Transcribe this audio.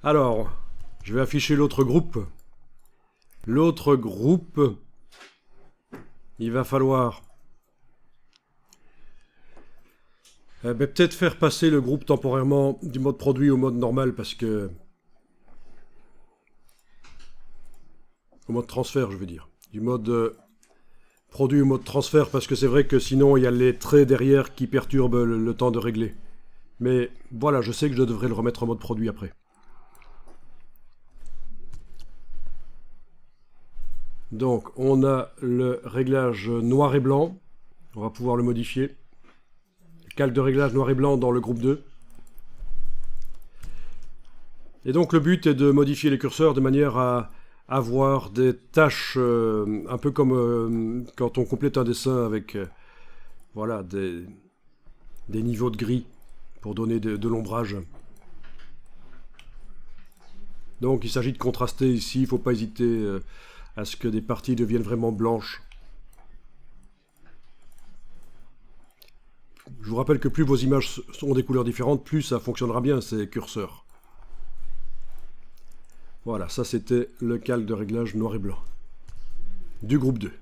Alors, je vais afficher l'autre groupe. L'autre groupe, il va falloir peut-être faire passer le groupe temporairement du mode produit au mode normal parce que... Au mode transfert, je veux dire. Du mode produit au mode transfert parce que c'est vrai que sinon il y a les traits derrière qui perturbent le temps de régler. Mais voilà, je sais que je devrais le remettre en mode produit après. Donc, on a le réglage noir et blanc. On va pouvoir le modifier. Calque de réglage noir et blanc dans le groupe 2. Et donc, le but est de modifier les curseurs de manière à avoir des tâches un peu comme quand on complète un dessin avec voilà, des niveaux de gris pour donner de l'ombrage. Donc, il s'agit de contraster ici. Il ne faut pas hésiter à ce que des parties deviennent vraiment blanches. Je vous rappelle que plus vos images sont des couleurs différentes, plus ça fonctionnera bien, ces curseurs. Voilà, ça c'était le calque de réglage noir et blanc du groupe 2.